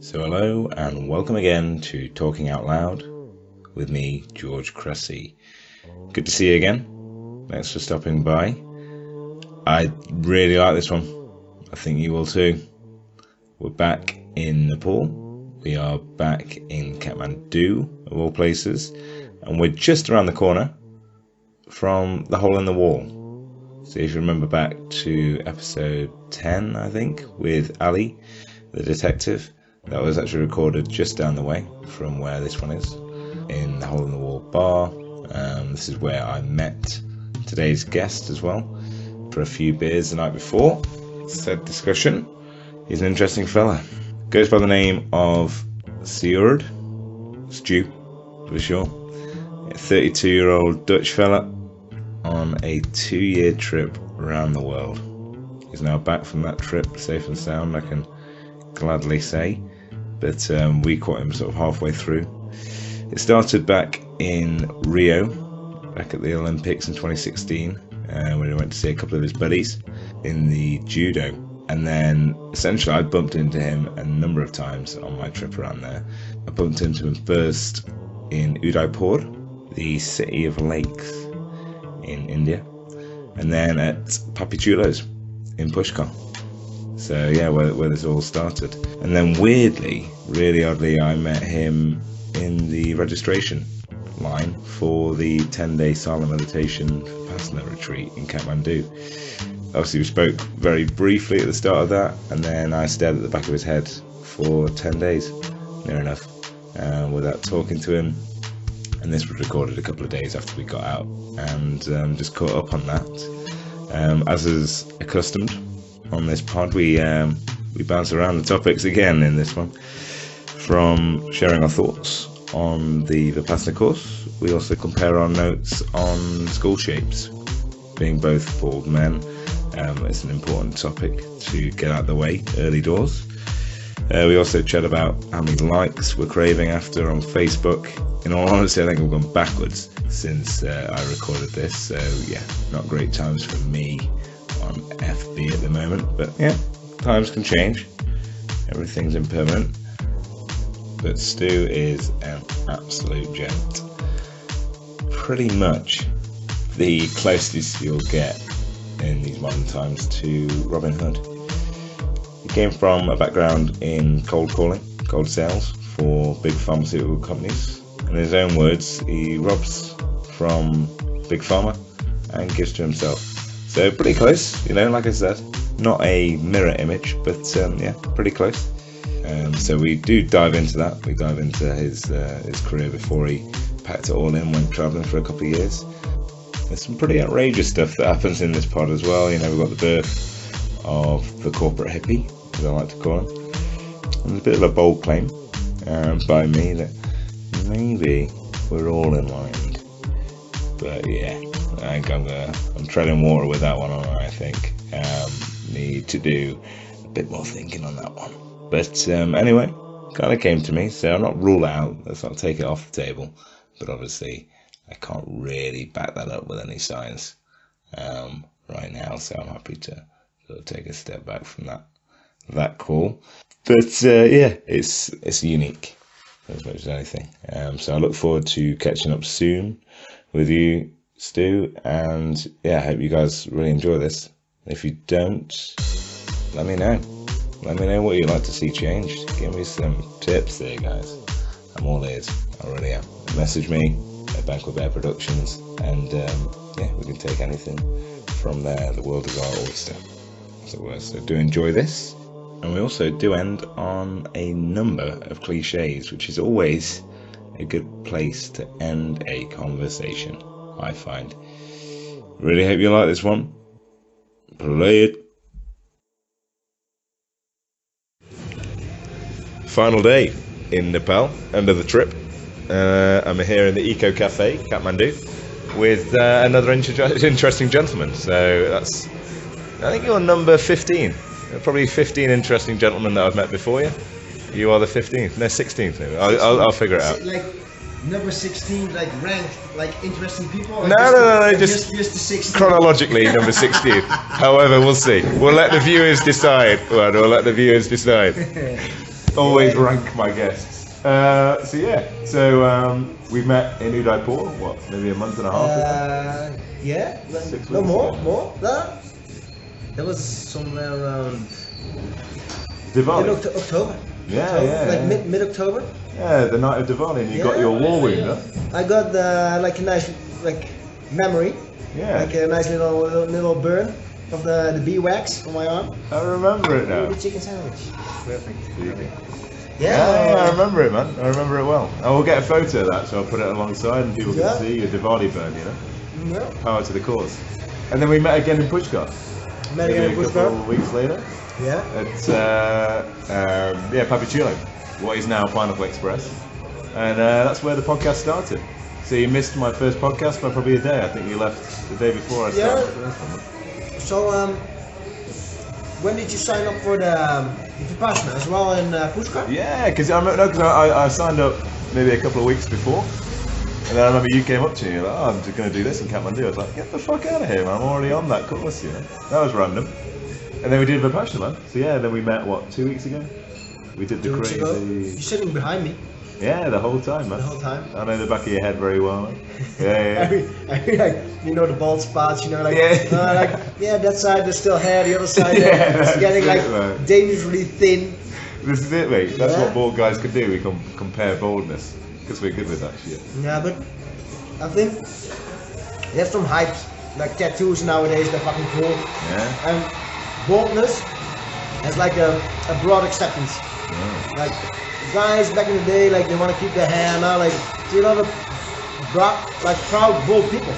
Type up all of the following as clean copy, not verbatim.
So hello and welcome again to Talking Out Loud with me, George Cressy. Good to see you again. Thanks for stopping by. I really like this one. I think you will too. We're back in Nepal. We are back in Kathmandu, of all places. And we're just around the corner from the hole in the wall. So if you remember back to episode 10, I think, with Ali, the detective, that was actually recorded just down the way from where this one is, in the hole in the wall bar. This is where I met today's guest as well, for a few beers the night before said discussion. He's an interesting fella. Goes by the name of Sjoerd, Stu for sure. A 32-year-old Dutch fella on a 2-year trip around the world. He's now back from that trip, safe and sound, I can gladly say. But we caught him sort of halfway through. It started back in Rio, back at the Olympics in 2016, when he went to see a couple of his buddies in the judo. And then essentially I bumped into him a number of times on my trip around there. I bumped into him first in Udaipur, the city of lakes in India, and then at Papichulo's in Pushkar. So yeah, where this all started. And then weirdly, really oddly, I met him in the registration line for the 10-day silent meditation Vipassana retreat in Kathmandu. Obviously we spoke very briefly at the start of that, and then I stared at the back of his head for 10 days, near enough, without talking to him. And this was recorded a couple of days after we got out, and just caught up on that. As is accustomed on this pod, we bounce around the topics again in this one, from sharing our thoughts on the Vipassana course. We also compare our notes on school shapes. Being both bald men, it's an important topic to get out of the way early doors. We also chat about how many likes we're craving after on Facebook. In all honesty, I think we've gone backwards since I recorded this, so yeah, not great times for me on FB at the moment, but yeah, times can change, everything's impermanent. But Stu is an absolute gent. Pretty much the closest you'll get in these modern times to Robin Hood. He came from a background in cold calling, cold sales for big pharmaceutical companies. In his own words, he robs from Big Pharma and gives to himself. So pretty close, like I said, not a mirror image, but yeah, pretty close. So we do dive into that. We dive into his career before he packed it all in, went travelling for a couple of years. There's some pretty outrageous stuff that happens in this pod as well. We've got the birth of the corporate hippy, as I like to call him. And there's a bit of a bold claim by me that maybe we're all enlightened. But yeah, I think I'm treading water with that one on, I think. Need to do a bit more thinking on that one. But anyway, kind of came to me, so I'll not rule it out. Let's not take it off the table. But obviously, I can't really back that up with any science right now, so I'm happy to sort of take a step back from that call. But yeah, it's unique as much as anything. So I look forward to catching up soon with you, Stu, and yeah, I hope you guys really enjoy this. If you don't, let me know. Let me know what you'd like to see changed. Give me some tips there, guys. I'm all ears. I really am. Message me at Bankwood Productions, and yeah, we can take anything from there. The world is our oyster, as it were. So do enjoy this. And we also do end on a number of cliches, which is always a good place to end a conversation, I find. Really hope you like this one. Play it. Final day in Nepal, end of the trip. I'm here in the Eco Cafe, Kathmandu, with another interesting gentleman. So that's, I think you're number 15. Probably 15 interesting gentlemen that I've met before you. You are the 15th, no 16th maybe. I'll figure it out. Like number 16, like ranked, like interesting people? Or no, just the 16th? Chronologically number 16th. However, we'll see. We'll let the viewers decide. We'll let the viewers decide. Always rank my guests. So we met in Udaipur, what, maybe a month and a half ago? Yeah, 6 weeks no ago. more. No, that was somewhere around Diwali. in October. Yeah. Like mid-October. Yeah, the night of Diwali, and you got your war wound, huh? I got like a nice memory. Yeah. Like a nice little burn of the bee wax on my arm. I remember it now. The chicken sandwich. Perfect. Yeah, I remember it, man. I remember it well. I will get a photo of that, so I'll put it alongside, and people can see your Diwali burn, you know? Yeah. Power to the cause. And then we met again in Pushkar. Maybe a couple of weeks later. Yeah. At Papichulo, what is now Pineapple Express. And that's where the podcast started. So you missed my first podcast by probably a day. I think you left the day before I started the first one. So, when did you sign up for the Vipassana as well in Pushkar? Yeah, because I signed up maybe a couple of weeks before. And then I remember you came up to me, you're like, I'm just going to do this in Kathmandu. I was like, get the fuck out of here, man. I'm already on that course, you know. That was random. And then we did Vipassana, man. So yeah, then we met, 2 weeks ago? We did the 2 weeks crazy... ago. You're sitting behind me. Yeah, the whole time, man. The whole time. I know the back of your head very well, man. Yeah. I mean, like, you know, the bald spots, you know, like, that side there's still hair, the other side it's getting like dangerously thin. This is it, mate. That's what bald guys can do. We can compare baldness. Because we're good with that shit. Yeah, but I think there's some hype, like tattoos nowadays, they're fucking cool. Yeah. And baldness has like a broad acceptance. Yeah. Like guys back in the day, like they want to keep their hair now, like see a lot of proud bald people.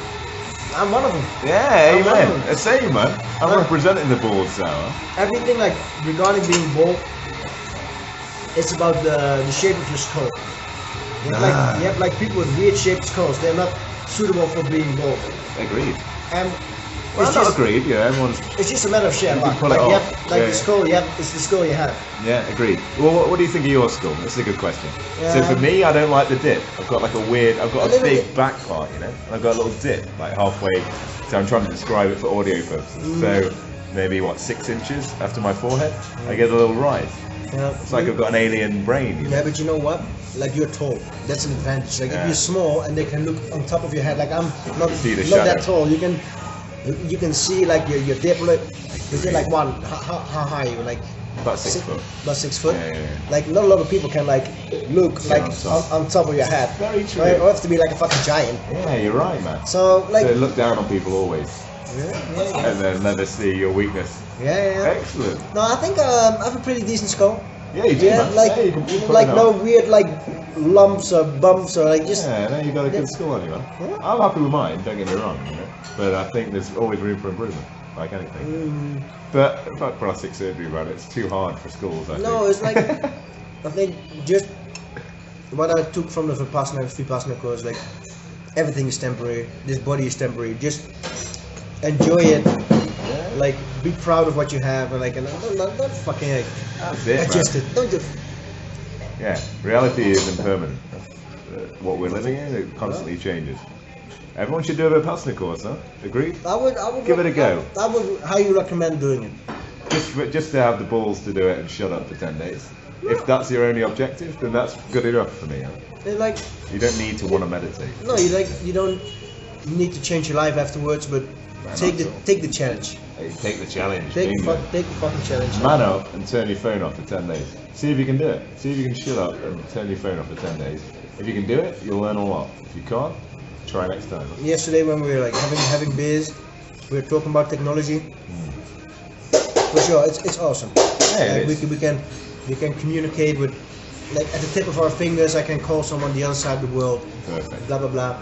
I'm one of them. Yeah, amen. Same, man. I'm representing the balds now. Everything like regarding being bald, it's about the shape of your skull. You have like people with weird shaped skulls. They're not suitable for being bald. Agreed. And well, not agreed. Yeah, everyone's. It's just a matter of shape. Like the skull, it's the skull you have. Yeah, agreed. Well, what do you think of your skull? That's a good question. So for me, I don't like the dip. I've got like a big back part, you know. And I've got a little dip, like halfway. So I'm trying to describe it for audio purposes. So maybe 6 inches after my forehead, I get a little rise. Yeah. It's like I've got an alien brain. You know? Yeah, but you know what? Like you're tall. That's an advantage. Like if you're small and they can look on top of your head, like I'm not that tall. You can see like your dip. Is it like one? How high are you? Like about 6 foot. About 6 foot. Yeah. Like not a lot of people can like look like on top of your head. Very true. Right? Or have to be like a fucking giant. Yeah, you're right, man. So look down on people always. Yeah. And then never see your weakness. Yeah. Excellent. No, I think I have a pretty decent skull. Yeah, you do. Man. Like no weird like lumps or bumps or like just. Yeah, no, you got a good skull on you, man. Yeah. I'm happy with mine. Don't get me wrong, you know. But I think there's always room for improvement, like anything. But fuck plastic surgery, man. It's too hard for schools. I think. It's like I think just what I took from the Vipassana course, like everything is temporary. This body is temporary. Just enjoy it. Like be proud of what you have and like and don't fucking like adjust it. Don't just. Yeah, reality is impermanent. What we're living in, it constantly changes. Everyone should do a Vipassana course, huh? Agreed? I would give it a go. I would highly recommend doing it. Just to have the balls to do it and shut up for 10 days. If that's your only objective, then that's good enough for me. Huh? Like you don't need to want to meditate. No, you don't need to change your life afterwards, but take the challenge. Hey, take the challenge. Take the fucking challenge. Man up and turn your phone off for 10 days. See if you can do it. See if you can shut up and turn your phone off for 10 days. If you can do it, you'll learn a lot. If you can't, try next time. Yesterday when we were like having beers, we were talking about technology. For sure, it's awesome. Yeah, like we can communicate with like at the tip of our fingers. I can call someone the other side of the world. Perfect. Blah blah blah.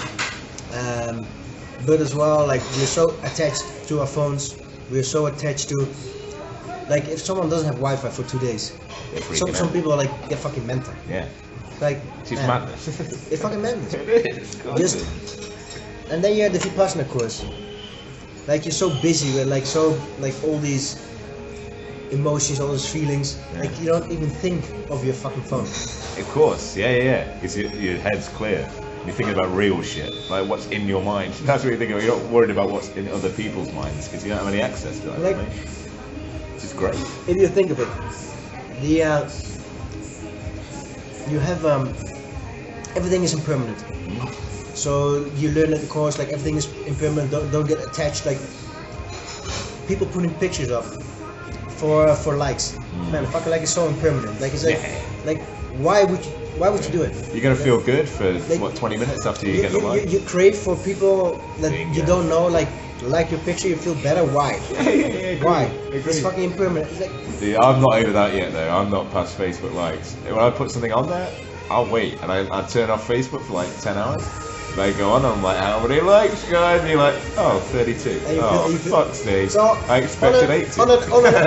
But as well, like we're so attached to our phones. We're so attached to, like, if someone doesn't have Wi-Fi for 2 days, some people are like, they're fucking mental. Yeah. Like, it's madness. It's fucking madness. It is. And then you have the Vipassana course. Like, you're so busy with, like, all these emotions, all those feelings. Yeah. Like, you don't even think of your fucking phone. Of course, yeah. Because your head's clear. You're thinking about real shit, like what's in your mind. That's what you're thinking about. You're not worried about what's in other people's minds because you don't have any access to that. Like, which is great. If you think of it, you have everything is impermanent. So you learn at the course like everything is impermanent. Don't get attached. Like people putting pictures up for likes. Man, fucking like it's so impermanent. Like it's like why would you do it? You're gonna feel good for like, what 20 minutes after you get the like. You crave for people that you don't know like your picture. You feel better. Why? Why? It's fucking impermanent. It's like, see, I'm not over that yet though. I'm not past Facebook likes. When I put something on there, I'll wait and I turn off Facebook for like 10 hours. They go on, I'm like, how many likes, guys? And you're like, oh, 32. Fuck's me. So I expected 80. On a,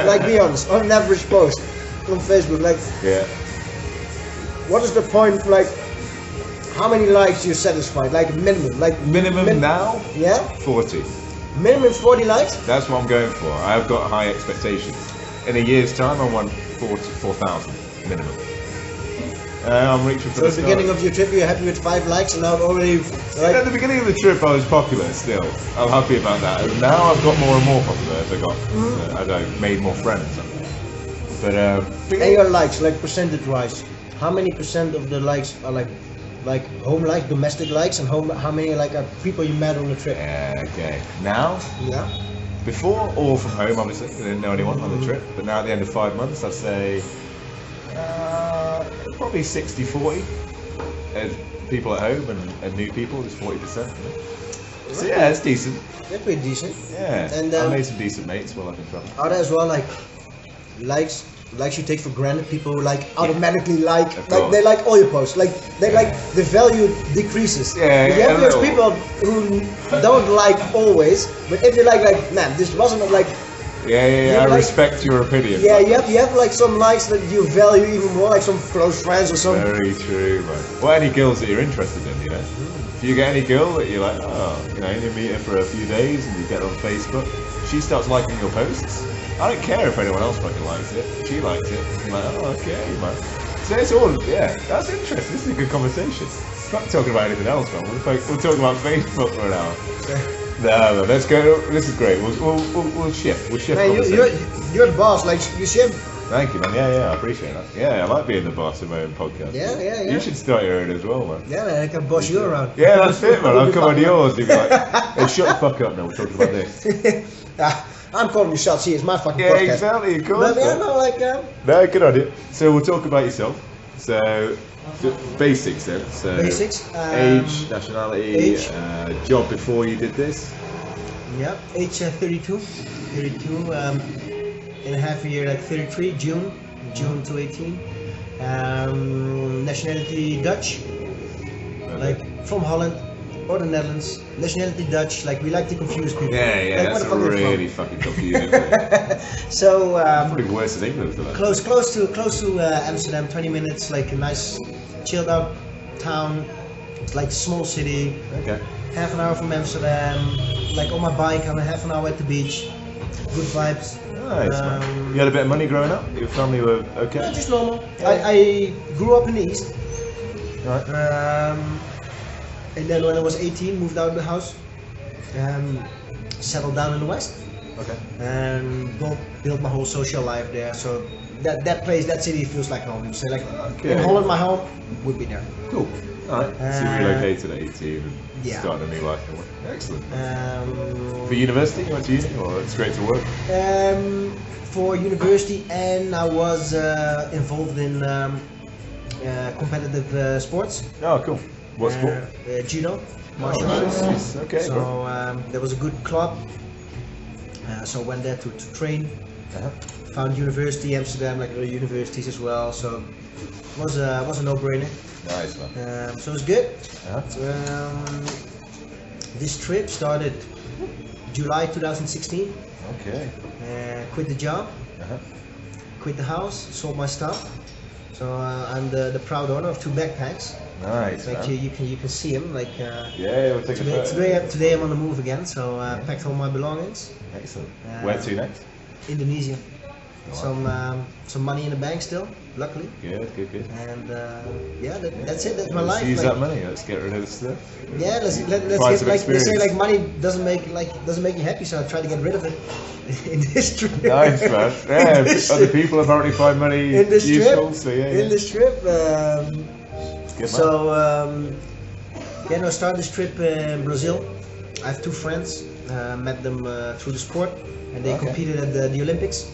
like, be honest, on an average post on Facebook, like, what is the point, like, how many likes you're satisfied? Like, minimum, like... Minimum now? Yeah? 40. Minimum 40 likes? That's what I'm going for. I've got high expectations. In a year's time, I want 4,000 minimum. I'm reaching for the beginning of your trip, you're happy with 5 likes, and now already. Like, at the beginning of the trip, I was popular still. I'm happy about that. And now I've got more and more popular as I got. As I made more friends. But and your likes, like percentage-wise, how many percent of the likes are like home likes, domestic likes, and how many like are people you met on the trip? Okay. Now. Yeah. Before, all from home, obviously. I didn't know anyone on the trip. But now at the end of 5 months, I'd say. Probably 60-40 people at home and new people is 40%. So yeah, it's decent. They're pretty decent. Yeah, and I made some decent mates while I've been traveling. Are there as well like likes you take for granted? People who like automatically like they like all your posts. Like they like the value decreases. Yeah, you have those people who don't like always, but if you like man, this wasn't like. Yeah, I respect your opinion. Yeah, you have like some likes that you value even more, like some close friends or something. Very true, man. Well, any girls that you're interested in, you know. If you get any girl that you're like, oh, you know, you meet her for a few days and you get on Facebook, she starts liking your posts. I don't care if anyone else fucking likes it. She likes it. You're like, oh, okay, man. So it's all, that's interesting. This is a good conversation. We're not talking about anything else, man. We'll talk about Facebook for an hour. No, let's go. This is great. We'll shift. We'll shift. Man, you're the boss. Like you shift. Thank you, man. Yeah, I appreciate that. Yeah, I like being the boss of my own podcast. Yeah. You should start your own as well, man. Yeah, man, I can boss you around. Yeah, that's it, man. I'll come on yours. You'll be like, hey, shut the fuck up now. We're talking about this. I'm calling you shots here. It's my fucking podcast. Yeah, exactly. Of course. But yeah, no, like. No, good idea. So we'll talk about yourself. So basics then. So basics. Age, nationality, job before you did this. Yeah, age 32. 32. In a half a year, like 33. June to 18. Nationality Dutch. Like from Holland or the Netherlands. Nationality Dutch. Like we like to confuse people. Yeah, like, that's really fucking confusing. So probably worse than England for that. Close to Amsterdam. 20 minutes. Like a nice, chilled out town. It's like a small city. Okay. Half an hour from Amsterdam. Like on my bike, I'm a half an hour at the beach. Good vibes. Nice, man. You had a bit of money growing up? Your family were okay? Yeah, just normal. Yeah. I grew up in the East. Right. And then when I was 18, moved out of the house. Settled down in the West. Okay. And built my whole social life there. So that place, that city feels like home. So like in Holland, my home would be there. Cool. Alright. So you relocated at 18 and started a new life. Excellent. For university, you went to uni or straight to work? For university, and I was involved in competitive sports. Oh, cool. What sport? Judo, martial arts. Okay. So there was a good club. So I went there to train. Found university, Amsterdam, like other universities as well. So it was a no-brainer. Nice, man. So it was good. This trip started July 2016. Okay. Quit the job. Quit the house. Sold my stuff. So I'm the proud owner of 2 backpacks. Nice. Like you can see them. Like we'll take a photo. Today I'm on the move again. So packed all my belongings. Excellent. Where to next? Indonesia. some money in the bank still, luckily. Good. And yeah, that's it. That's my life. Let's use like, that money. Let's get rid of this stuff. Yeah, let's Find get some like they say experience. like money doesn't make you happy, so I try to get rid of it in this trip. Nice, man. Yeah, other people apparently find money in this useful. trip. So yeah. In this trip. Good So yeah, no, I started this trip in Brazil. I have two friends. Met them through the sport, and they competed at the Olympics.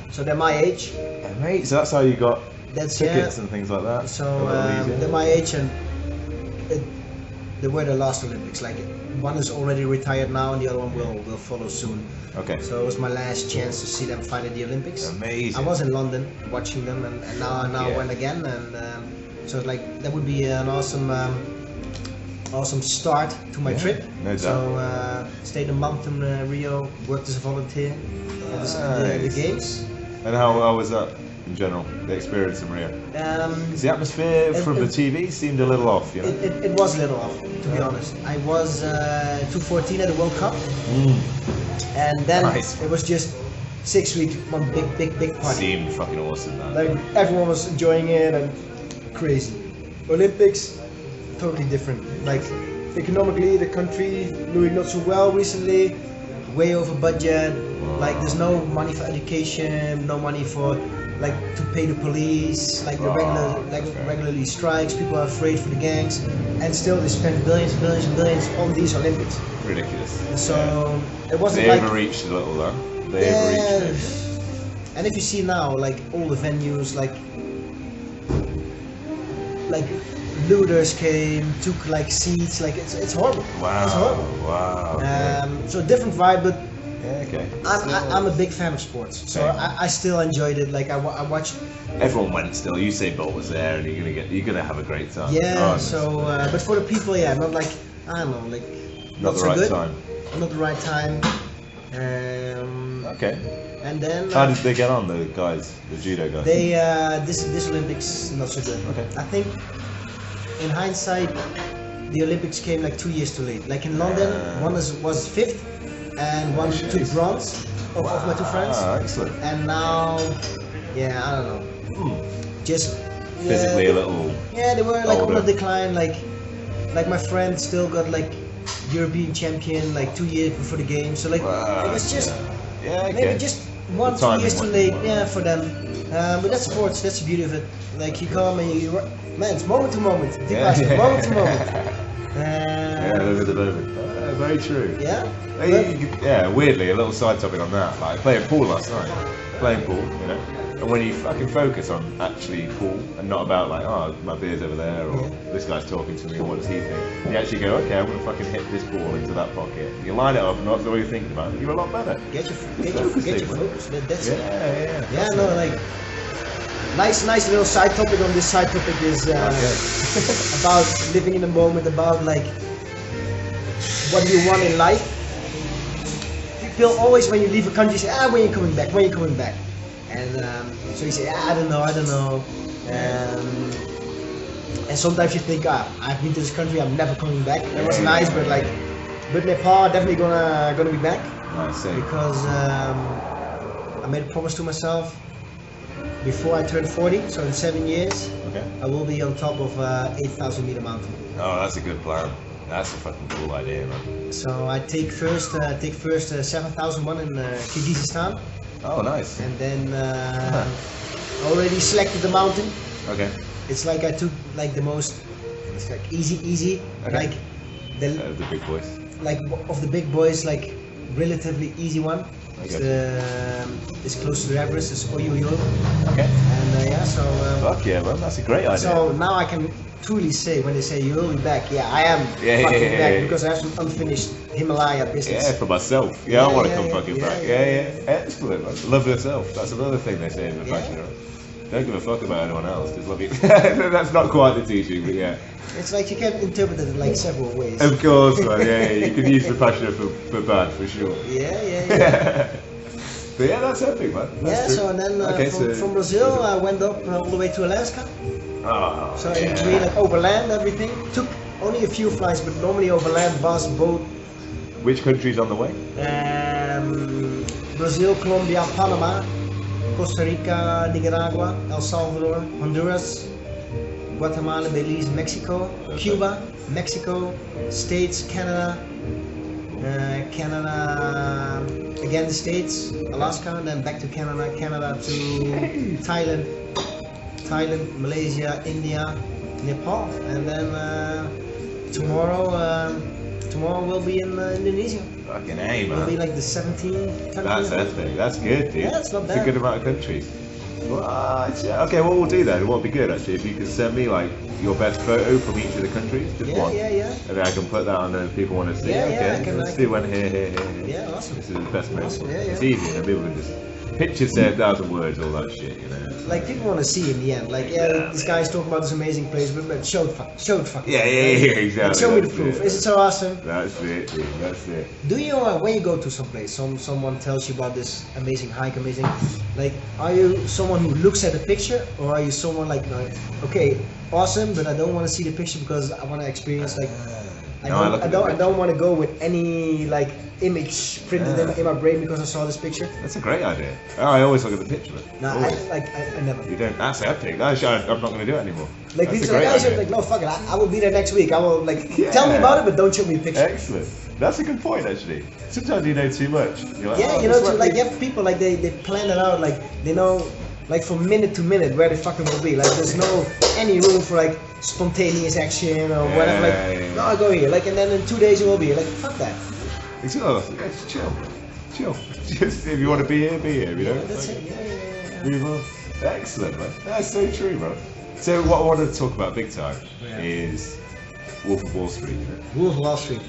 So they're my age. Yeah, mate. So that's how you got tickets and things like that. So they're my age, and they were the last Olympics. Like one is already retired now, and the other one will follow soon. Okay. So it was my last chance to see them fight at the Olympics. Amazing. I was in London watching them, and now I went again, and so like that would be an awesome start to my trip. No doubt. So stayed a month in Rio, worked as a volunteer at the games. And how was that in general? The experience in Rio? 'Cause the atmosphere from the TV seemed a little off, you know. It was a little off, to be honest. I was 2014 at the World Cup, and then it was just 6 weeks, one big party. Seemed fucking awesome, man. Like everyone was enjoying it and crazy. Olympics, totally different. Like economically, the country doing not so well recently, way over budget. Like there's no money for education, no money for like to pay the police. Like the regularly strikes. People are afraid for the gangs, and still they spend billions and billions on these Olympics. Ridiculous. So it wasn't They like overreached a little, though. They overreached it. And if you see now, like all the venues, like looters came, took like seats, like it's horrible. Wow. It's horrible. Wow. So different vibe, but Yeah, okay. I'm a big fan of sports, so I still enjoyed it. Like I watched. Everyone went still. Usain Bolt was there, and you're gonna have a great time. Yeah. But for the people, not like I don't know, like Not the so right good. time. Not the right time. Okay. And then. How did they get on, the guys, the judo guys? They this Olympics not so good. Okay. I think in hindsight, the Olympics came like 2 years too late. Like in London, one was fifth, and one took bronze of my two friends. Excellent. And now, I don't know. Just Physically a little. Yeah, they were like older. on the decline. Like my friend still got like European champion like 2 years before the game. So like it was just maybe just 1-2 years too late. Yeah, for them. But that's sports. That's the beauty of it. Like you come and man, it's moment to moment. Moment to moment. Over the moment. Very true. Yeah. Weirdly, a little side topic on that. Like playing pool last night. Playing pool, you know. And when you fucking focus on actually pool and not about like, oh, my beer's over there, or this guy's talking to me, or what does he think? You actually go, okay, I'm gonna fucking hit this ball into that pocket. You line it up, and that's the way you're thinking about it. You're a lot better. Get your focus. That's it. Yeah. Yeah, no, like nice little side topic on this side topic is about living in the moment, about like what do you want in life. People always, when you leave a country, say, when are you coming back? When are you coming back? And so you say, I don't know. And sometimes you think, I've been to this country, I'm never coming back. That was nice, but Nepal, definitely gonna be back. Nice. Because I made a promise to myself before I turn 40, so in 7 years, I will be on top of 8,000 meter mountain. Oh, that's a good plan. That's a fucking cool idea, man. So I take first 7,001 in Kyrgyzstan. Oh, nice. And then already selected the mountain. Okay. It's like I took like the most, it's like easy, like the big boys. Like of the big boys, like relatively easy one. It's close to the Everest. It's Oyoyo. Okay. And so. Fuck yeah, man. That's a great idea. So now I can truly say when they say you will be back, I am fucking back because I have some unfinished Himalaya business. Yeah, for myself. I want to come fucking back. Excellent. Man. Love yourself. That's another thing they say in the fashion. Don't give a fuck about anyone else. Just love you. That's not quite the teaching, but yeah. It's like you can interpret it like several ways. Of course, man. Yeah. You can use the passion for bad, for sure. Yeah. But yeah, that's epic, man. That's true. So and then from Brazil, I went up all the way to Alaska. Oh, so in between, like overland, everything. Took only a few flights, but normally overland, bus, boat. Which countries on the way? Brazil, Colombia, Panama, Costa Rica, Nicaragua, El Salvador, Honduras, Guatemala, Belize, Mexico, Cuba, Mexico, States, Canada, Canada, again the States, Alaska, then back to Canada, Canada to Thailand, Malaysia, India, Nepal, and then tomorrow we'll be in Indonesia. Fucking A, We'll be man. like the 17th country. That's epic. That's good, dude. Yeah, it's not It's a bad. good amount of countries. Well, okay, what we'll do then, what would be good actually, if you could send me like your best photo from each of the countries, just one. Yeah. And then I can put that on there if people want to see. Yeah, Okay, I can- let's I do can- one here. Yeah, awesome. This is the best place. Awesome, yeah, It's yeah. easy, and people can just pictures say 1,000 words, all that shit, you know. Like people want to see in the end. Like this guy's talking about this amazing place, but show it fucking. Yeah, exactly. Like, show me the that's proof. it. Is it so awesome? That's it, dude. That's it. Do you when you go to some place, someone tells you about this amazing hike, like, are you someone who looks at the picture, or are you someone like, okay, awesome, but I don't want to see the picture because I want to experience like. I don't want to go with any like image printed in my brain because I saw this picture. That's a great idea. I always look at the picture. No, Always. I never. You don't. That's epic. I'm not going to do it anymore. Like That's people a say, great guys are idea. like, no, fuck it, I will be there next week. I will like tell me Yeah. about it, but don't show me a picture. Excellent. That's a good point, actually. Sometimes you know too much. You're like, Yeah, oh, you know, this might like be- you have people like they plan it out, like they know, like from minute to minute where they fucking will be. Like there's no any room for like spontaneous action or whatever. Like Yeah. no, I go here. Like and then in 2 days you will be here. Like fuck that. It's just chill. Just if you want to be here, you know. That's Like, it. Yeah. move on. Excellent, man. That's so true, bro. So what I wanted to talk about big time is Wolf of Wall Street. Wolf of Wall Street.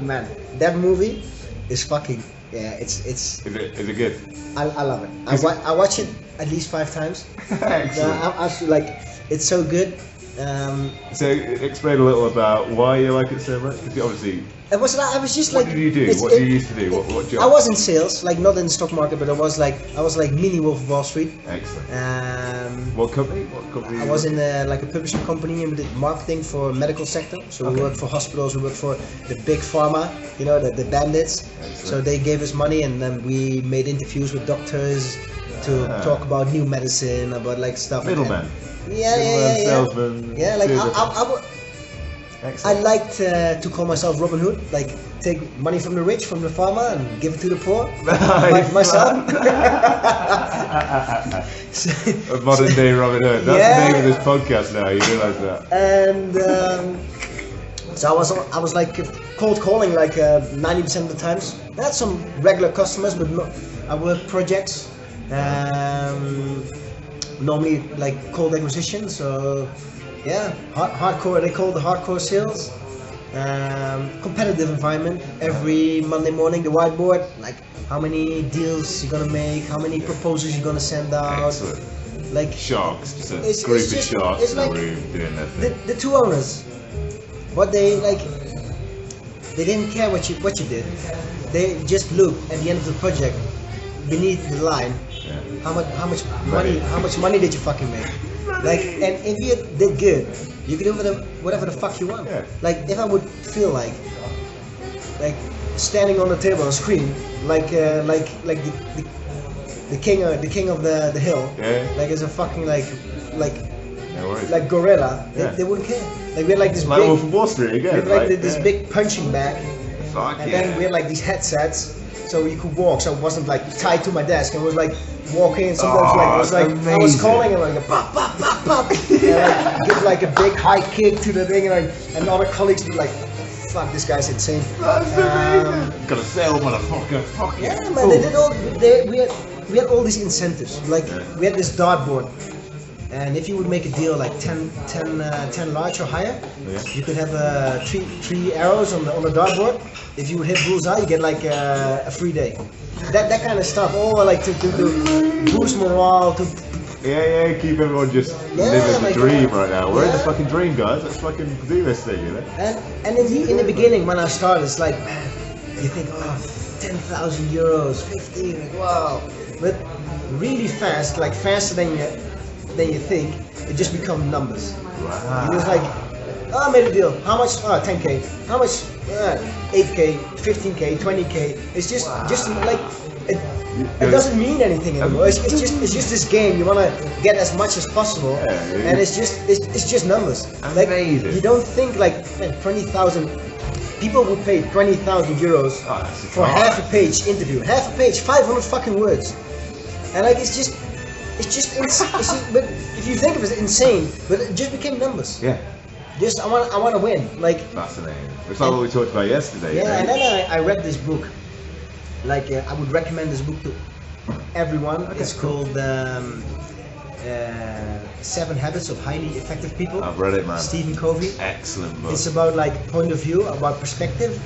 Man, that movie is fucking. Yeah, it's. Is it good? I love it. Is I watch it at least 5 times. Excellent. I'm absolutely like it's so good. So explain a little about why you like it so much. Because obviously, I was just what like. did you do? What did you used to do? What job? I was in sales, like not in the stock market, but I was like mini Wolf of Wall Street. Excellent. What company? I was in like a publishing company and we did marketing for medical sector. So we worked for hospitals, we worked for the Big Pharma, you know, the bandits. Excellent. So they gave us money and then we made interviews with doctors to talk about new medicine, about like stuff. Middleman. Yeah. Salesman. Yeah, like I Excellent. liked to call myself Robin Hood, like take money from the rich, from the farmer, and give it to the poor. Like myself. A modern day Robin Hood. That's Yeah. the name of this podcast now. You realise that? And so I was like cold calling like 90% of the times. I had some regular customers, but I worked projects. Normally like cold acquisition. So yeah, hardcore. They call it the hardcore sales. Competitive environment. Every Monday morning, the whiteboard. Like how many deals you're gonna make, how many proposals you're gonna send out. Excellent. Like Sharks, just a It's- group it's of just- sharks it's in a like room doing their thing. the two owners, what they like, they didn't care what you did. They just looked at the end of the project, beneath the line, Yeah. how much money did you fucking make? Like, and if you did good, you could do whatever the fuck you want. Yeah. Like, if I would feel like standing on the table and scream like the king of the hill, Yeah. like as a fucking like No worries. like gorilla, Yeah. they wouldn't care. Like we had like this Like big, Wolf of Wall Street we again, had like right? this Yeah. big punching bag, Fuck and yeah. then we had like these headsets, so you could walk. So it wasn't like tied to my desk. It was like walking, and sometimes Oh, like it was like I was amazing. calling and like pop pop pop pop, and like give like a big high kick to the thing, and other colleagues would like, fuck, this guy's insane. That's amazing. Gotta sell, motherfucker. Fuck Yeah, yeah. man, they did all. We had all these incentives. Like we had this dartboard, and if you would make a deal like 10 large or higher, you could have three arrows on the dartboard. If you would hit bullseye, you get like a free day. That kind of stuff. All like to boost morale. Yeah, keep everyone just Yeah, living the like, dream right now. We're in the yeah. fucking dream, guys. Let's fucking do this thing, you know? And in the beginning when I started, it's like, man, you think, oh, 10,000 euros, 15, like wow. But really fast, like faster than you think, it just become numbers. Wow. It was like, oh, I made a deal. How much? Oh, 10k. How much? 8k, 15k, 20k. It's just like It doesn't mean anything anymore. It's just this game. You want to get as much as possible, and it's just numbers. Like, Amazing. you don't think like, man, 20,000 people would pay 20,000 euros for half a page interview, half a page, 500 fucking words, and like it's just but if you think of it, it's insane. But it just became numbers. Yeah. Just I want to win. Like, Fascinating. It's like what we talked about yesterday. yeah, and then I read this book. Like, I would recommend this book to everyone. Okay, It's cool. called 7 Habits of Highly Effective People. I've read it, man. Stephen Covey. Excellent book. It's about like point of view, about perspective.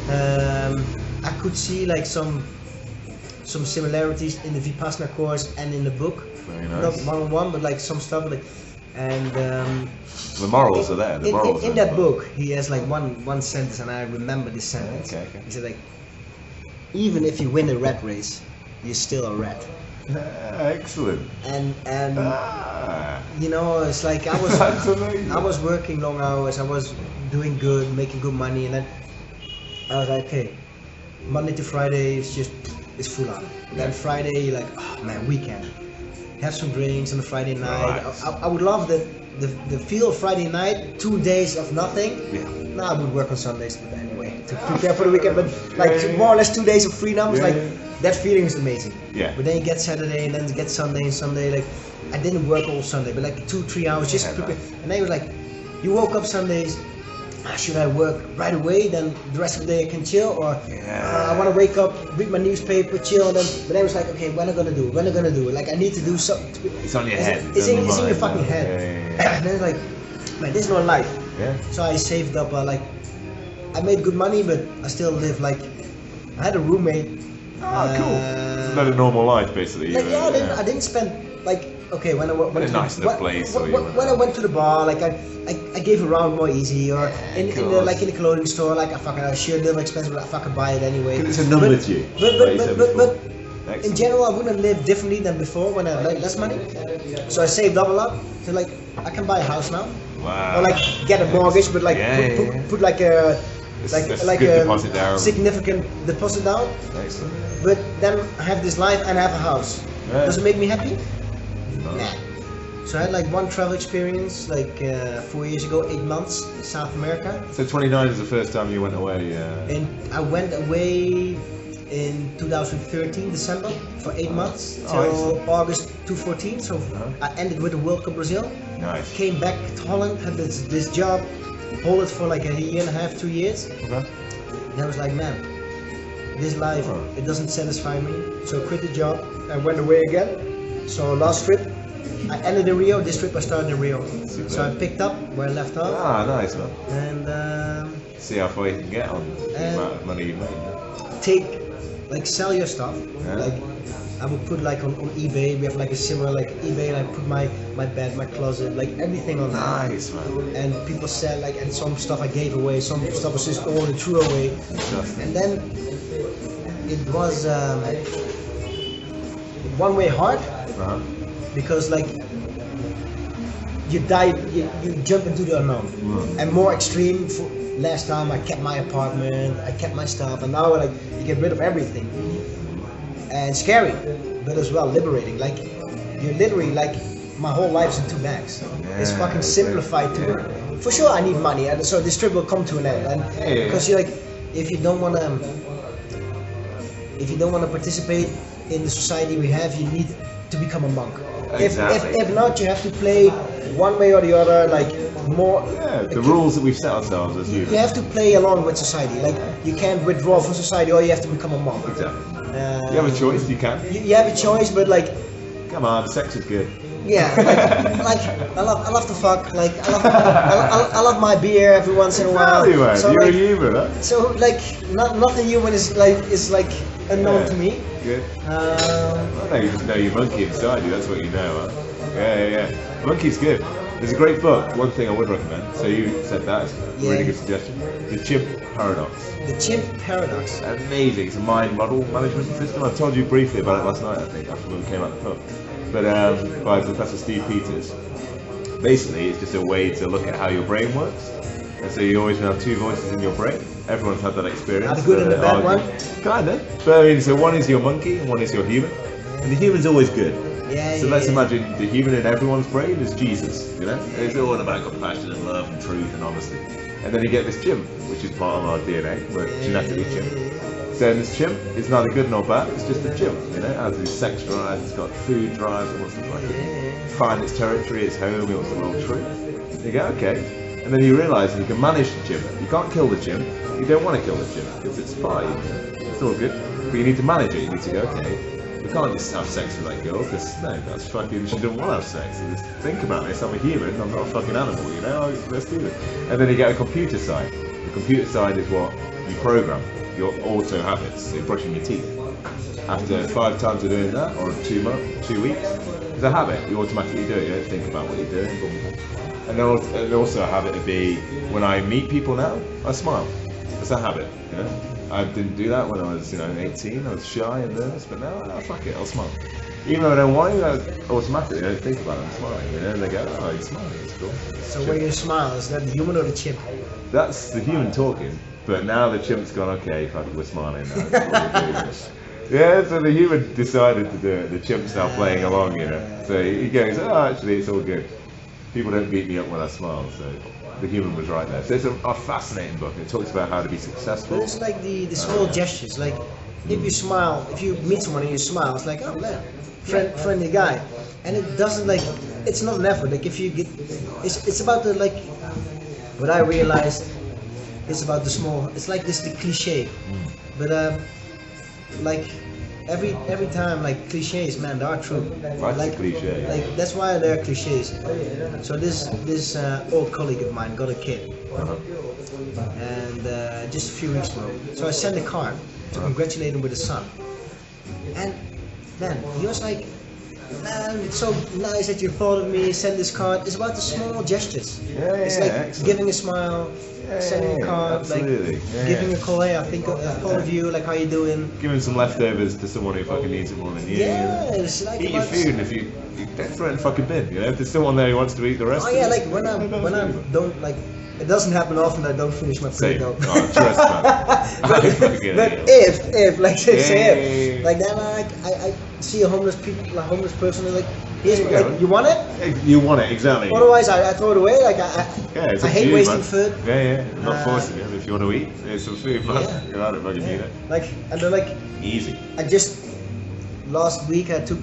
I could see like some similarities in the Vipassana course and in the book. Very nice. Not one-on-one, but like some stuff like. And The morals are there. The morals in are that there. book, he has like one sentence, and I remember this sentence. Okay. He said like, even if you win a rat race, you're still a rat. Excellent. And Ah, you know, it's like that's amazing. I was working long hours, I was doing good, making good money, and then I was like, okay, Monday to Friday it's full on. Then Friday, you're like, oh man, weekend. Have some drinks on a Friday night. Right. I would love the feel of Friday night, 2 days of nothing. Yeah. No, I would work on Sundays, but anyway, to prepare for the weekend. But like more or less 2 days of freedom, it's like that feeling is amazing. Yeah. But then you get Saturday, and then you get Sunday, and Sunday, like I didn't work all Sunday, but like 2-3 hours just prepare. And then you was like, you woke up Sundays. Should I work right away? Then the rest of the day I can chill, or I want to wake up, read my newspaper, chill. And then, but I was like, okay, when am I gonna do it? When am I gonna do it? Like I need to do something. It's on your head. It's in your mind, fucking head. Yeah. And then it's like, man, this is not life. Yeah. So I saved up. Like I made good money, but I still live like I had a roommate. Oh, cool. It's not a normal life, basically. Like, I didn't spend like. Okay, when I went In a to nice enough place, or when I went to the bar, like I gave around more easy, or in the like in the clothing store, like I fucking shirt a little expensive, but I fucking buy it anyway. Because it's a number to you. But in Excellent. general, I wouldn't live differently than before when I had less money. So I saved up a lot. So like I can buy a house now, Wow. or like get a mortgage, but like put like a like good a deposit down. significant deposit down. Excellent. But then I have this life and I have a house. Yeah. Does it make me happy? No. Nah. So I had like one travel experience like 4 years ago, 8 months in South America. So 29 is the first time you went away. And I went away in 2013 December for 8 months till August 2014. So I ended with the World Cup Brazil. Nice. Came back to Holland, had this job, hold it for like a year and a half, 2 years. Okay. And I was like, man, this life, it doesn't satisfy me. So I quit the job. I went away again. So last trip, I ended in Rio. This trip I started in Rio. Super. So I picked up where I left off. Ah, nice, man. And See how far you can get on the amount of money you made. like sell your stuff. Yeah. Like I would put like on eBay. We have like a similar like eBay. And I put my bed, my closet, like everything on there. Nice, man. And people sell like, and some stuff I gave away. Some stuff was just all threw away. And then it was one way hard. Because like you jump into the unknown, and more extreme. Last time I kept my apartment, I kept my stuff, and now like you get rid of everything, and scary, but as well liberating. Like you're literally like my whole life's in 2 bags. It's fucking simplified to it. For sure, I need money, and so this trip will come to an end. And because you're like, if you don't wanna participate in the society we have, you need to become a monk. Exactly. If not, you have to play one way or the other, like more. Yeah, the rules that we've set ourselves as You humans. have to play along with society. Like you can't withdraw from society, or you have to become a monk. Exactly. You have a choice, you can. You have a choice, but like, Come on, sex is good. yeah, like I love to fuck. Like I love my beer every once in a while. Anyway, So you're like, a human, huh? so like nothing human is like unknown to me. Good. I know you just know your monkey inside you, that's what you know, huh? Yeah. Monkey's good. There's a great book, one thing I would recommend. So you said that, it's a really good suggestion. The Chimp Paradox. The Chimp Paradox. Amazing, it's a mind model management system. I told you briefly about it last night, I think, after we came out the pub. But by Professor Steve Peters. Basically, it's just a way to look at how your brain works. And so you always have 2 voices in your brain, Everyone's had that experience. The good and the bad one. Kinda. But I mean, so one is your monkey and one is your human, and the human's always good. Yeah. So let's imagine the human in everyone's brain is Jesus, you know? It's all about compassion and love and truth and honesty. And then you get this chimp, which is part of our DNA, we're genetically chimp. So this chimp is neither good nor bad, it's just a chimp, you know? It has these sex drives, it's got food drives, it wants to find its territory, its home, it wants to roll true. You go, okay. And then you realise you can manage the chimp. You can't kill the chimp, you don't want to kill the chimp, because it's fine, it's all good. But you need to manage it, you need to go, okay. We can't just have sex with that girl, because no, that's fucking, she doesn't want to have sex. So just think about this, I'm a human, I'm not a fucking animal, you know, let's do it. And then you get a computer side. The computer side is what you program, your auto habits, so brushing your teeth. After 5 times of doing that, or 2 weeks, it's a habit, you automatically do it, you don't think about what you're doing. And then also a habit would be, when I meet people now, I smile. It's a habit, you know. I didn't do that when I was, 18. I was shy and nervous, but now, fuck it, I'll smile. Even though I don't want to, automatically, I don't think about it, I'm smiling. You know, they go, oh, he's smiling, it's cool. So when you smile, is that the human or the chimp? That's the human talking, but now the chimp's gone, okay, fuck it, we're smiling now. Yeah, so the human decided to do it. The chimp's now playing along, you know. So he goes, oh, actually, it's all good. People don't beat me up when I smile, so the human was right there. So it's a fascinating book. It talks about how to be successful. But it's like the small gestures. Like if you smile, if you meet someone and you smile, it's like, oh man, friendly guy. And it doesn't like, it's not an effort. Like if you get, it's about the like, what I realized, it's about the small. It's like this the cliche, but like. Every time, like cliches, man, they are true. Like cliche. Like that's why they're cliches. So this old colleague of mine got a kid, and just a few weeks ago. So I sent a card to congratulate him with his son. And man, he was like, man, it's so nice that you thought of me. Send this card. It's about the small gestures. It's like excellent. Giving a smile. Sending a card, like giving a call, hey, I think I thought of you, like how you doing? Giving some leftovers to someone who fucking needs it more than you. Yeah, it's like eat your food, and if you don't throw it in the fucking bin, you know, if there's someone there who wants to eat the rest. Oh yeah, like when I don't like, it doesn't happen often. I don't finish my food though. Oh, trust but if like say if, like then I see a homeless person and like. Here's, you want it? You want it, exactly. Otherwise, I throw it away. Like I hate wasting food. Yeah. I'm not forcing you. If you want to eat, there's some food, man. Go out and fucking eat it. Like, and they're like easy. I just last week I took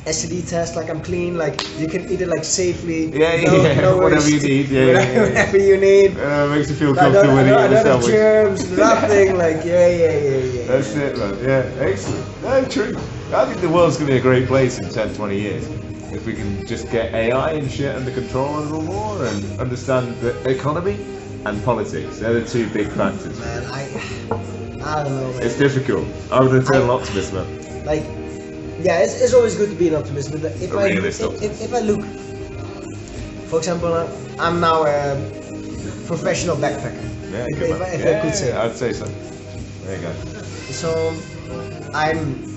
STD test. Like I'm clean. Like you can eat it like safely. No whatever you need. Whatever you need. Makes you feel comfortable when you eat the sandwich. Germs, nothing. Like yeah. That's it, man. Yeah, excellent. No, true. I think the world's going to be a great place in 10, 20 years. If we can just get AI and shit under control a little more and understand the economy and politics. They're the 2 big factors. Man, I don't know, man. It's difficult. I'm an eternal optimist, man. Like, yeah, it's always good to be an optimist. But if I look, for example, I'm now a professional backpacker. Yeah, if I could say. I'd say so. There you go. So, I'm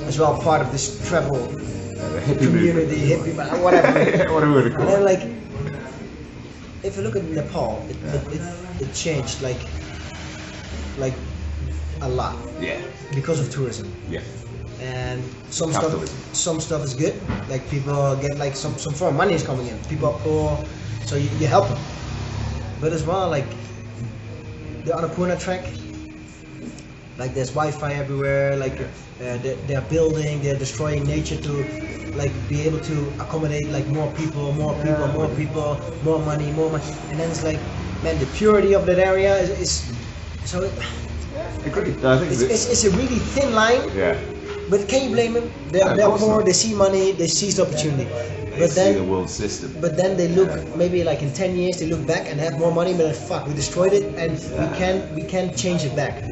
as well part of this travel the hippie community, hippie, whatever. Whatever to call it. And like, if you look at Nepal, it changed like a lot. Yeah. Because of tourism. Yeah. And some stuff is good. Like people get like some form of money is coming in. People are poor, so you help them. But as well, like the Annapurna track. Like there's Wi-Fi everywhere, like they're building, they're destroying nature to like be able to accommodate like more people, more money, and then it's like, man, the purity of that area is so. Agreed. I think it's a really thin line. Yeah. But can you blame them? They're poor, they see money, they seize the opportunity. But then the world system. But then they look maybe like in 10 years they look back and have more money, but then, fuck, we destroyed it and we can't change it back.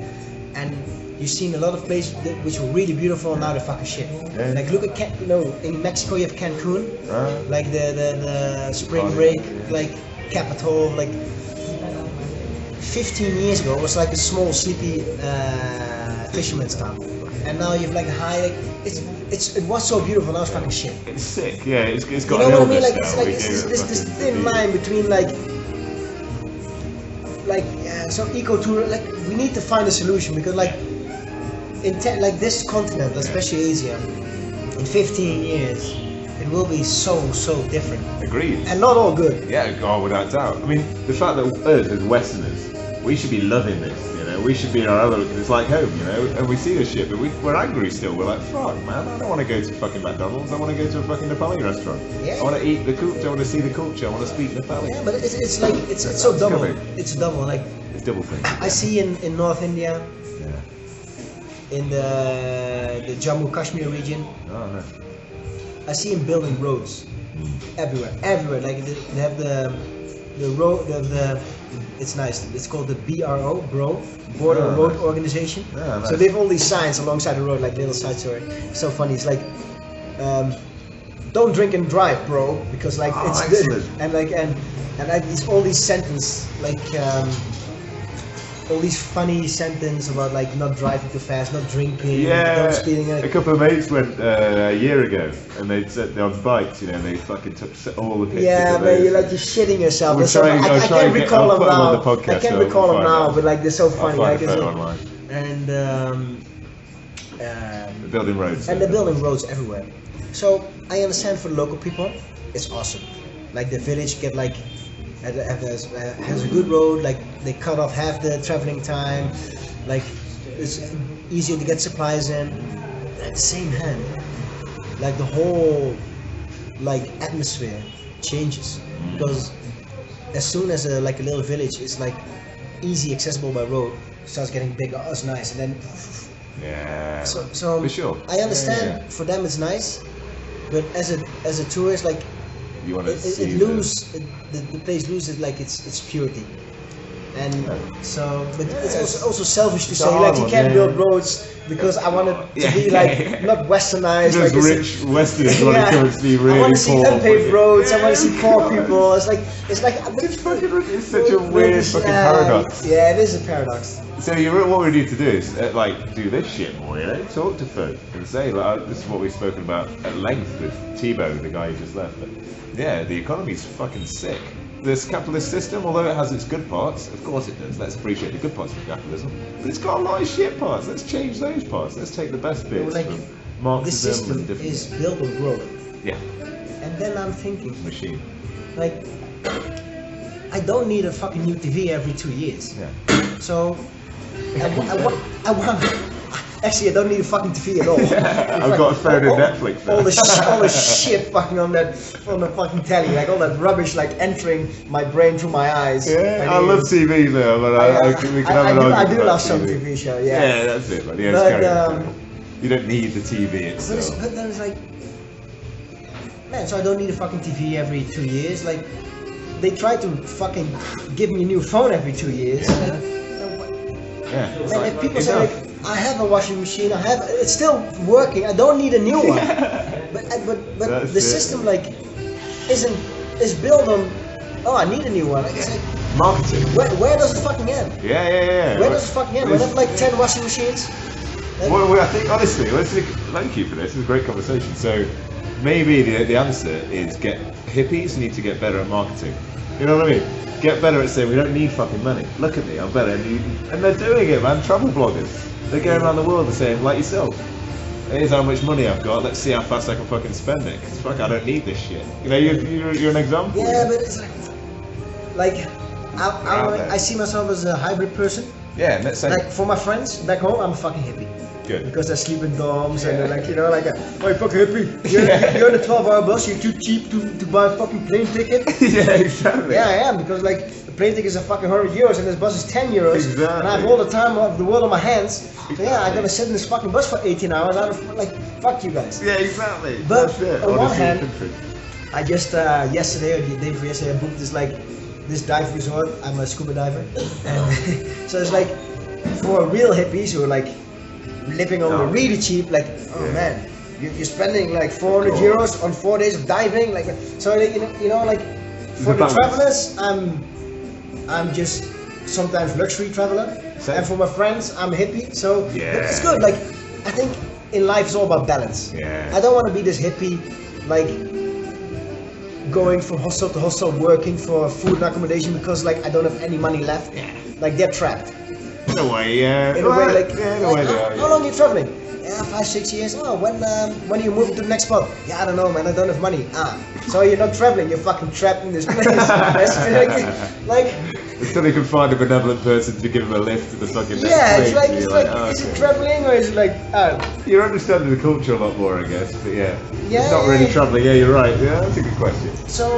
And you've seen a lot of places which were really beautiful and now they're fucking shit. Yeah. Like look at in Mexico you have Cancun, like the spring break, like capital, like 15 years ago it was like a small sleepy fisherman's town. And now you've like a high, like, it was so beautiful, now it's fucking shit. It's sick, yeah, it's got you know what I mean? Like it's like this thin line between like like so eco tour, like we need to find a solution because like like this continent, especially Asia, in 15 years it will be so different. Agreed. And not all good. Yeah, God, without doubt. I mean, the fact that us as Westerners, we should be loving this, you know, we should be in our other, it's like home, you know, and we see this shit, but we're angry still. We're like, fuck, man, I don't want to go to fucking McDonald's, I want to go to a fucking Nepali restaurant. Yeah. I want to eat the culture, I want to see the culture, I want to speak Nepali. Yeah, but it's like, it's so double. It's double, like, It's double thing. I see in North India, Yeah. in the Jammu Kashmir region, Oh, no. I see them building roads everywhere. Like they have the road, it's nice. It's called the BRO, Border Oh, Road nice. Organization. Yeah, nice. So they have all these signs alongside the road, like little side story. It's so funny. It's like, don't drink and drive, bro, because like Oh, it's excellent. and like all these sentences like. All these funny sentences about like not driving too fast, not drinking, not speeding. A couple of mates went a year ago, and they're on bikes, you know, and they fucking took all the pictures. Yeah, of man, those. you're like you're shitting yourself. We'll They're so, try- I'll I try can't and get- recall I'll them put them on now. the podcast, I can't so recall we'll them find now, out. but like they're so I'll funny. find Like, a it's photo like- online. and They're building roads. and they're building roads everywhere. So I understand for the local people, it's awesome. Like the village get like has a good road. Like they cut off half the traveling time. Like it's easier to get supplies in. At the same hand, like the whole like atmosphere changes because as soon as a little village is like easy accessible by road, it starts getting bigger. Oh, it's nice, and then Yeah. so for sure. I understand Yeah, yeah. for them it's nice, but as a tourist, like You want to see the place loses like its purity. And Yeah. so, but Yeah, it's it's- also selfish to it's say a hard like you one, can't yeah. build roads because I want it to Yeah. be like not westernized. Just like it's- rich Westerners want to come and see I really want to see poor. unpaved roads. I want to see poor Yeah. people. It's like It's fucking. It's such a But weird it's, fucking paradox. Yeah, it is a paradox. So what we need to do is like do this shit more, you know, talk to folk and say like this is what we've spoken about at length with Tebow, the guy who just left. But yeah, the economy's fucking sick. This capitalist system, although it has its good parts, of course it does. Let's appreciate the good parts of capitalism, but it's got a lot of shit parts. Let's change those parts. Let's take the best bits Like, from The Marxism system and different. is built on growth, Yeah, and then I'm thinking machine. like I don't need a fucking new TV every 2 years. Yeah. So I want. Actually, I don't need a fucking TV at all. I've got a phone and Netflix now. All the shit fucking on the fucking telly, like all that rubbish, like entering my brain through my eyes. Yeah, my I love ears. TV though, but we can have an I argument do about love some TV. TV show, yeah. Yeah, that's it. But yeah, But, it's carry on. You don't need the TV itself. But then it's like, man, so I don't need a fucking TV every 2 years. Like, they try to fucking give me a new phone every 2 years. Yeah. It's Man, like, if people enough. say like, I have a washing machine, it's still working. I don't need a new one. But That's the it. system like is built on. Oh, I need a new one. It's like, Marketing. where does it fucking end? Yeah. Where does it fucking end? We have like 10 washing machines. Like, Well, I think honestly, thank you for this. This is a great conversation. So maybe the answer is hippies need to get better at marketing. You know what I mean? Get better at saying we don't need fucking money. Look at me, I'm better. And they're doing it, man. Travel bloggers. They're going around the world and saying, like yourself, here's how much money I've got. Let's see how fast I can fucking spend it. 'Cause fuck, I don't need this shit. You know, you're an example. yeah, but it's like Out there. I see myself as a hybrid person. Yeah, and let's say Like for my friends back home, I'm a fucking hippie. good. Because they sleep in dorms and they're like, you know, like, oh, you fucking hippie. You're on a 12-hour bus, you're too cheap to buy a fucking plane ticket. Yeah, exactly. Yeah, I am, because like, the plane ticket is a fucking €100 and this bus is €10. Exactly. And I have all the time of the world on my hands. So yeah, I'm gonna sit in this fucking bus for 18 hours. I don't, like, fuck you guys. Yeah, exactly. But That's it. on one Honestly, hand, country. I just, yesterday or the day before yesterday, I booked this dive resort. I'm a scuba diver. And so it's like, for real hippies who are like, living on the really cheap, like, oh Yeah. man, you're spending like €400 on 4 days of diving, like, so like, you know, like, for the balance. travelers, I'm just sometimes luxury traveler, Same. and for my friends, I'm a hippie. So but Yeah. it's good. Like, I think in life it's all about balance. Yeah. I don't want to be this hippie, like, going from hostel to hostel, working for food and accommodation because like I don't have any money left. Yeah. Like they're trapped. In a way, yeah. In a way, like, yeah, in a way they are. how long are you traveling? Yeah, 5-6 years. Oh, when are you moving to the next spot? Yeah, I don't know, man. I don't have money. So you're not traveling. You're fucking trapped in this place. like Until you can find a benevolent person to give him a lift to the fucking next yeah, place. it's like, oh, is okay. it traveling or is it like, You're understanding the culture a lot more, I guess. But yeah, Yeah, it's not yeah, really yeah. travelling. Yeah, you're right. Yeah, that's a good question. so,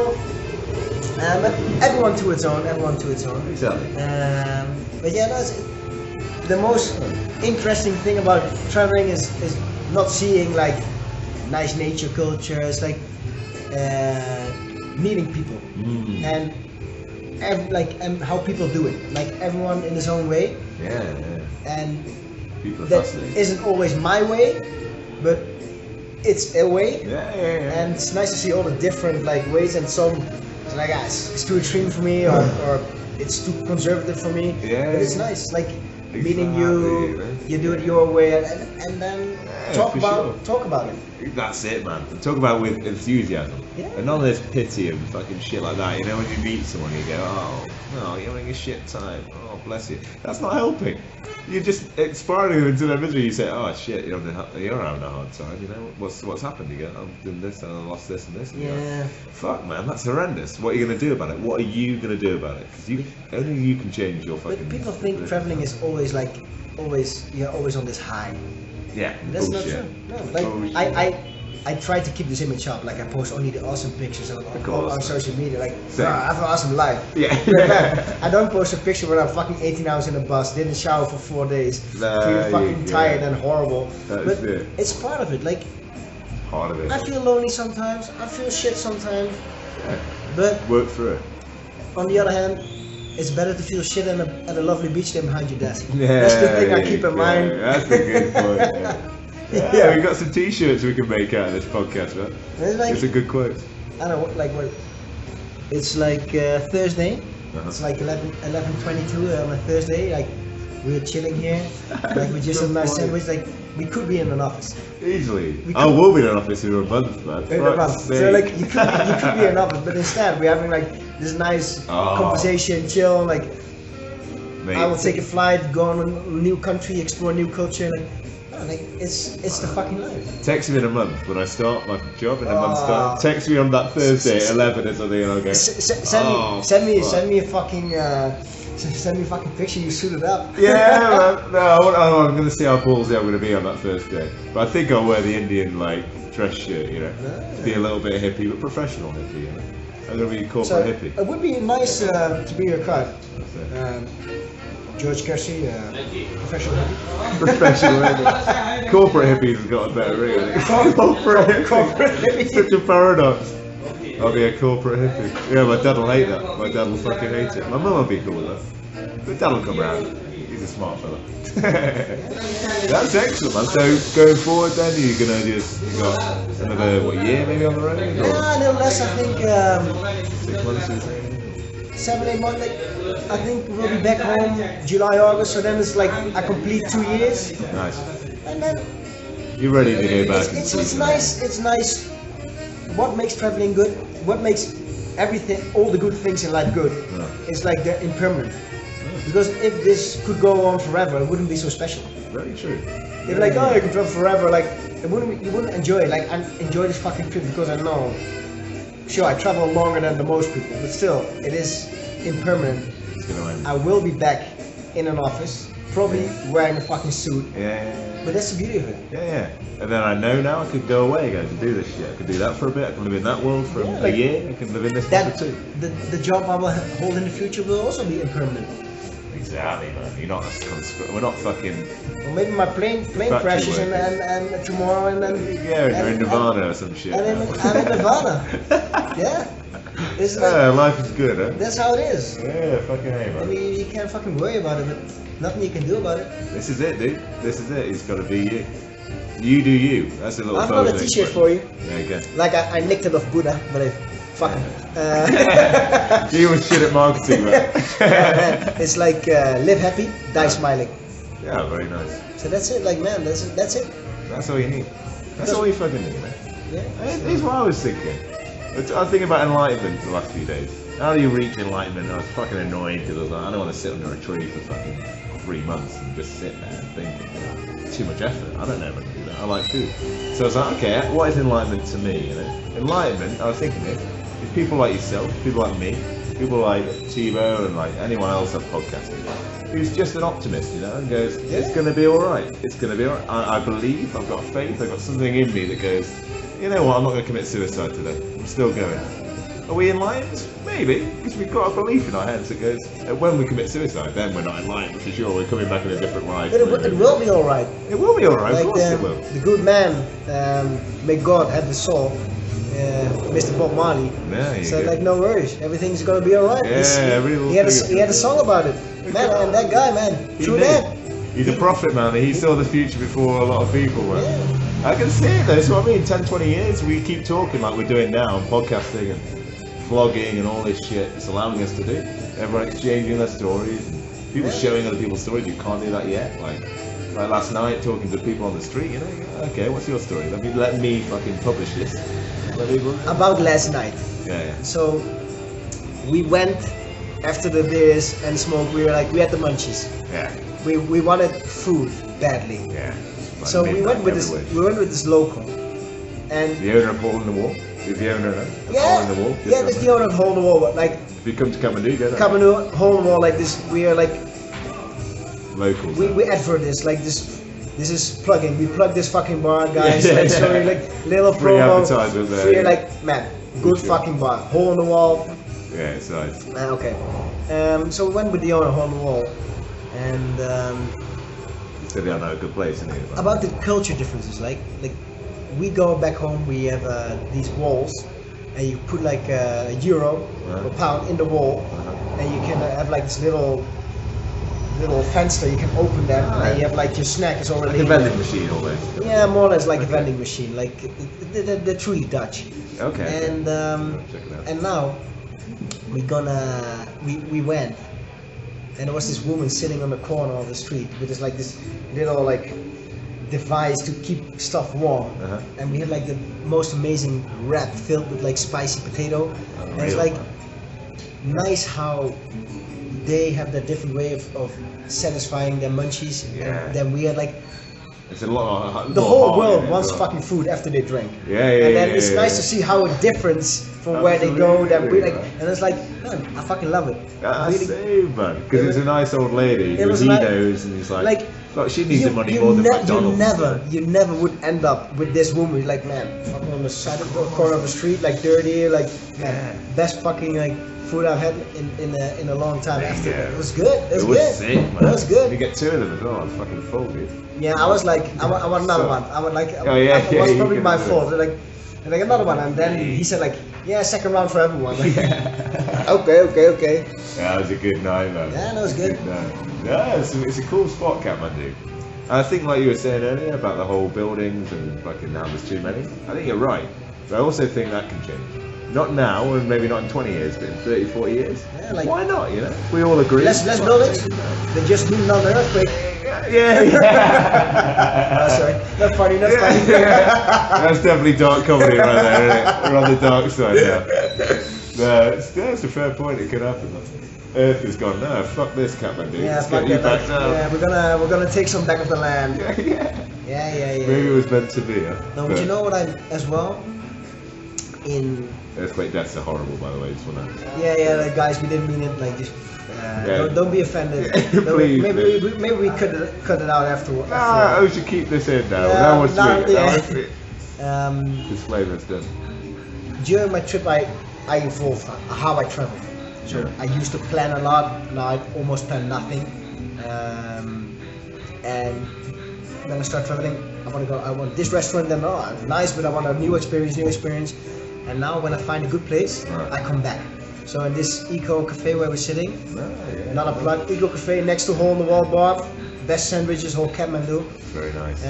but everyone to its own, everyone to its own. Exactly. But yeah, the most interesting thing about traveling is not seeing like nice nature cultures, like meeting people and how people do it, like everyone in his own way, Yeah. and People are that fascinating. isn't always my way, but it's a way. Yeah. And it's nice to see all the different like ways, and some it's like it's too extreme for me, or it's too conservative for me. Yeah. But it's nice, like meeting Exactly, man. you do it your way, and then talk for about it. That's it, man. Talk about it with enthusiasm. Yeah. And none of this pity and fucking shit like that. You know, when you meet someone, you go, oh, no, you're having a shit time. Oh, bless you. That's not helping. You're just spiraling them into their misery. You say, oh, shit, you're having a hard time. You know, what's happened? You go, I've done this and I lost this and this. And you're Yeah. like, fuck, man, that's horrendous. What are you going to do about it? What are you going to do about it? Because only you can change your fucking... But people think traveling is always you're always on this high. Yeah, That's bullshit. not true. No, like I try to keep this image up. Like I post only the awesome pictures on social media. Like Same. I have an awesome life. Yeah. I don't post a picture where I'm fucking 18 hours in a bus, didn't shower for 4 days, Nah, feeling fucking yeah. tired and horrible. That But is it. it's part of it. Like Part of it. I feel lonely sometimes. I feel shit sometimes. Yeah. But Work through it. on the other hand, it's better to feel shit at a lovely beach than behind your desk. Yeah, That's the thing I keep in mind. That's a good point. Yeah. Yeah. We've got some t-shirts we can make out of this podcast, man. It's like It's a good quote. I don't know, what. It's like Thursday. Uh-huh. It's like 11:22 on a Thursday. Like we're chilling here. Like we just have a nice sandwich. Like we could be in an office. Easily. We I could- will be in an office in a month, man. In a Fuck's month. So sake. like you could be in an office, but instead we're having like this nice Oh. conversation, chill. Like Mate, I will take a flight, go on a new country, explore a new culture. Like it's the fucking life. Text me in a month when I start my job in a month's Oh. time. Text me on that Thursday at 11 or something and I'll go, Send Oh, me fuck. a fucking send me a fucking picture. You suited up. yeah, man. No, I'm going to see how ballsy I'm going to be on that first day. But I think I'll wear the Indian, like, dress shirt, you know. Nice. Be a little bit hippie, but professional hippie, you know. I'm going to be a corporate So hippie. it would be nice to be your card. That's it. George Kersey, professional hippie. Professional hippie. Corporate hippie has got a better ring, I think. Corporate hippie. Such a paradox. I'll be a corporate hippie. Yeah, my dad will hate that. My dad will fucking hate it. My mum will be cool with that. But dad will come round. He's a smart fella. That's excellent, man. So going forward then, you're gonna you got another year maybe on the road? Or Yeah, no less. I think 6 months or something? 7-8 months. Like, I think we'll be back home July, August. So then it's like a complete 2 years, Nice. and then You're ready to go back and it's see. nice. It's nice. What makes traveling good? What makes everything, all the good things in life good? Yeah. It's like they're impermanent. Because if this could go on forever, it wouldn't be so special. Very true. If like, oh, you can travel forever, like you wouldn't enjoy it. Like I enjoy this fucking trip because I know. Sure, I travel longer than the most people, but still, it is impermanent. It's gonna end. I will be back in an office, probably wearing a fucking suit. Yeah. But that's the beauty of it. Yeah. And then I know now I could go away again to do this shit. I could do that for a bit. I can live in that world for Yeah, a like year. I can live in this one That for 2. the job I will hold in the future will also be impermanent. Exactly, man. You're not. We're not fucking. Or maybe my plane Factory crashes workers. and tomorrow and then Yeah, you're in Nirvana or some shit. and I'm in Nirvana. Yeah, it's like, Yeah, life is good, huh? that's how it is. Yeah, fucking hey, I man. mean, you can't fucking worry about it, but nothing you can do about it. This is it, dude. This is it. It's got to be you. You do you. That's a little. I've got a clothing T-shirt expression. for you. There you go. Like I nicked it off Buddha, but I fucking. You was shit at marketing, man. It's like live happy, die smiling. Yeah, very nice. So that's it. Like man, that's it. That's all you need. That's all you fucking need, man. Yeah. Here's what I was thinking. I was thinking about enlightenment the last few days. How do you reach enlightenment? I was fucking annoyed because I was like, I don't want to sit under a tree for fucking 3 months and just sit there and think. It's too much effort. I don't know if I can do that. I like food. So I was like, okay, what is enlightenment to me? You know, enlightenment. I was thinking is people like yourself, people like me, people like Tibo and like anyone else I've podcasted, who's just an optimist, you know, and goes, it's going to be all right. It's going to be all right. I believe. I've got faith. I've got something in me that goes, you know what? I'm not going to commit suicide today. I'm still going. Are we enlightened? Maybe, because we've got a belief in our heads that goes, when we commit suicide, then we're not enlightened for sure. We're coming back in a different life. But it will be all right. It will be all right. Like of course it will. the good man, may God have the soul, Mr. Bob Marley, said like, no worries, everything's gonna be all right. Yeah, he had a song about it, man. And that guy, man, true that. He's a prophet, man. He saw the future before a lot of people, man. Yeah. I can see it though. That's what I mean. 10, 20 years, we keep talking like we're doing now, and podcasting and vlogging and all this shit. It's allowing us to do. Everyone exchanging their stories, and people showing other people's stories. You can't do that yet. Like last night, talking to people on the street. You know, okay, what's your story? Let me fucking publish this. About last night. Yeah. So we went after the beers and smoke. We had the munchies. Yeah. We wanted food badly. Yeah. Like so we went with this local, and the owner of Hole in the Wall. Is the owner of Hole in the Wall? Yeah, that's the owner of Hole in the Wall. But like, if you come to Kathmandu, go there. Kathmandu, Hole in the Wall, like this. We are like locals. We advert this like this. This is plugging. We plug this fucking bar, guys. Like, so we like little free promo. Advertisement there. Free, like, man, good fucking bar. Hole in the Wall. Yeah, it's nice. Okay. So we went with the owner of Hole in the Wall, and so they are not a good place, isn't it? about the culture differences, like we go back home, we have these walls, and you put like a euro or pound in the wall, and you can have like this little fence that you can open them, and you have like your snack is already like a vending machine almost. Yeah, more or less like a vending machine, like the truly Dutch. Okay. And check it out. and now we went, and there was this woman sitting on the corner of the street with this like this little like device to keep stuff warm, and we had like the most amazing wrap filled with like spicy potato. And it's like nice how they have that different way of satisfying their munchies, and then we had like it's a lot. The whole world wants fucking food after they drink. And then it's nice to see how it differs from where they go. That we like, and it's like, man, I fucking love it. That's same, man. Because it's a nice old lady who he knows, and he's like she needs the money more than McDonald's. You never would end up with this woman. Like, man, fucking on the side of the corner of the street, like dirty, like best fucking like food I've had in a long time. After it was good. It was sick, man. It was good. You get 2 of them as well. It's fucking full, dude. Yeah, I was like, I want another one. I would like. It was probably my fault. Like another one, and then he said like, yeah, second round for everyone. Like, okay. Yeah, it was a good night, man. Yeah, that was good. Yeah, it's a cool spot, Kathmandu. And I think, like you were saying earlier about the whole buildings and fucking how there's too many. I think you're right, but I also think that can change. Not now, and maybe not in 20 years, but in 30, 40 years. Yeah, like, why not? You know, we all agree. Less buildings. They just need another earthquake. Yeah. Oh, sorry. Not funny. That's definitely dark comedy right there, isn't it? We're on the dark side now. No, it's a fair point. It could happen. Earth has gone, no, fuck this, Kathmandu. Yeah, let's fuck get you back down. Yeah, we're gonna take some back of the land. Yeah. Maybe it was meant to be. No, but you know what as well? Earthquake deaths are horrible, by the way. Just wanna. Yeah, like, guys, we didn't mean it like this. Don't be offended. Please, maybe we cut it out afterwards. We should keep this in now. Now we're sweet. Disclaimer's done. During my trip, I evolved how I travel. So I used to plan a lot. Now I almost plan nothing. And when I start traveling, I want this restaurant. Then nice, but I want a new experience. And now when I find a good place, I come back. So in this Eco Cafe where we're sitting, another plug, Eco Cafe next to Hole in the Wall bar, best sandwiches, whole Kathmandu. Very nice.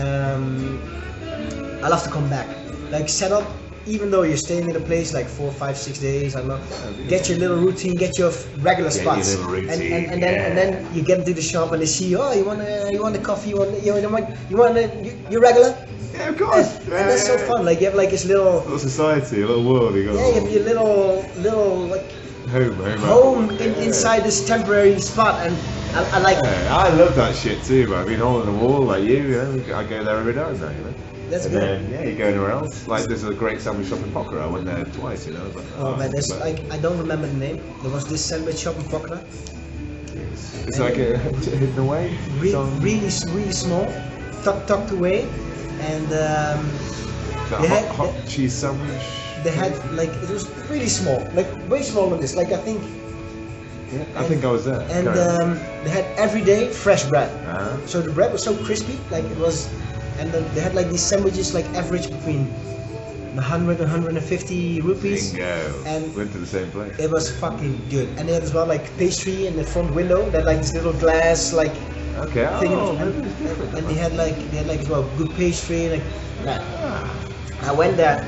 I love to come back. Like, set up, even though you're staying in a place like 4, 5, 6 days, I don't know, get your little routine, get your regular spots, your little routine, and then you get into the shop and they see, oh, you want a coffee, you want your regular. Yeah, of course. And that's so fun. Like you have like this little society, a little world. You got you have your little like home inside this temporary spot, and I like. I love that shit too. But I've been all on the wall like you know. I go there every day now. You know. That's and good. Then, you go anywhere else. Like there's a great sandwich shop in Pokhara. I went there twice. You know. But, oh man, there's like I don't remember the name. There was this sandwich shop in Pokhara. It's like a hidden away. Really small, tucked away, and they had hot cheese sandwich. They had like it was really small, like way smaller than this. Like I think. Yeah, I think I was there. And they had every day fresh bread. Uh-huh. So the bread was so crispy, like it was, and then they had like these sandwiches, like average between 100 and 150 rupees. Bingo. And went to the same place. It was fucking good. And they had as well like pastry in the front window. They had like this little glass like thing. And they had like as well good pastry. Like I went there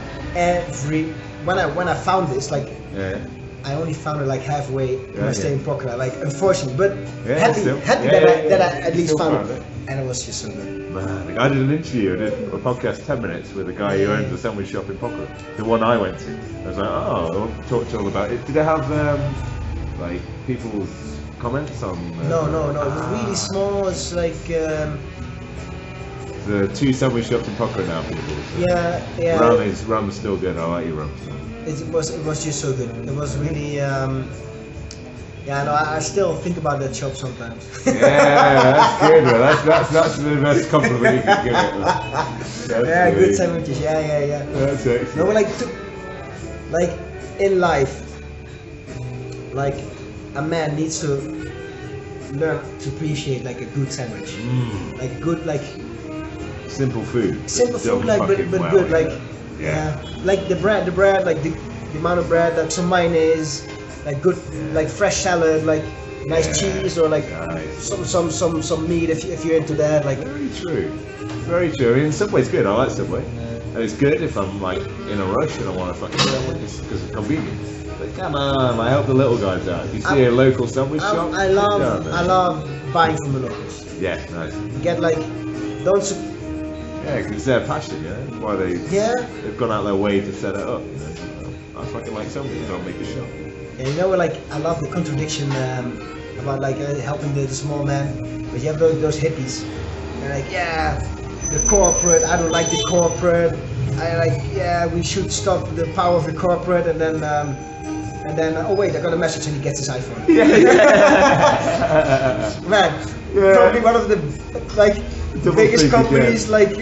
when I found this like. Yeah. I only found it like halfway when I stayed in Pokhara, like unfortunately, but happy that I at least found it. And it was just so good. Man, I did an interview, I did a podcast 10 minutes with a guy who owns a sandwich shop in Pokhara, the one I went to. I was like, oh, I want to talk to all about it. Did it have like people's comments on? No, it was really small. It's like the 2 sandwich shops in Pokhara now, people. So. Yeah. Rum is still good. I like your rum. It was just so good. It was really I still think about that shop sometimes. Yeah, that's good, man. That's the best compliment you can give it. Yeah, good sandwiches. Yeah. That's excellent. No, like in life, like a man needs to learn to appreciate like a good sandwich, like good like simple food, like but good like. Yeah, like the bread, like the amount of bread, like some mayonnaise, like good, like fresh salad, like nice cheese, or like some meat if you're into that. Like very true. I mean, Subway's good. I like Subway, and it's good if I'm like in a rush and I want to fucking sandwich because it's convenient. But come on, I help the little guys out. If you see a local sandwich shop, I love buying from the locals. Yeah, nice. Get like Yeah, because it's their passion, yeah. That's why they've gone out their way to set it up. You know? I fucking like somebody, so I'll make a shop. Yeah, you know, like I love the contradiction about like helping the small man, but you have those hippies. They're like, yeah, the corporate. I don't like the corporate. I like, we should stop the power of the corporate, and then oh wait, I got a message, and he gets his iPhone. Man, probably one of the the biggest companies, like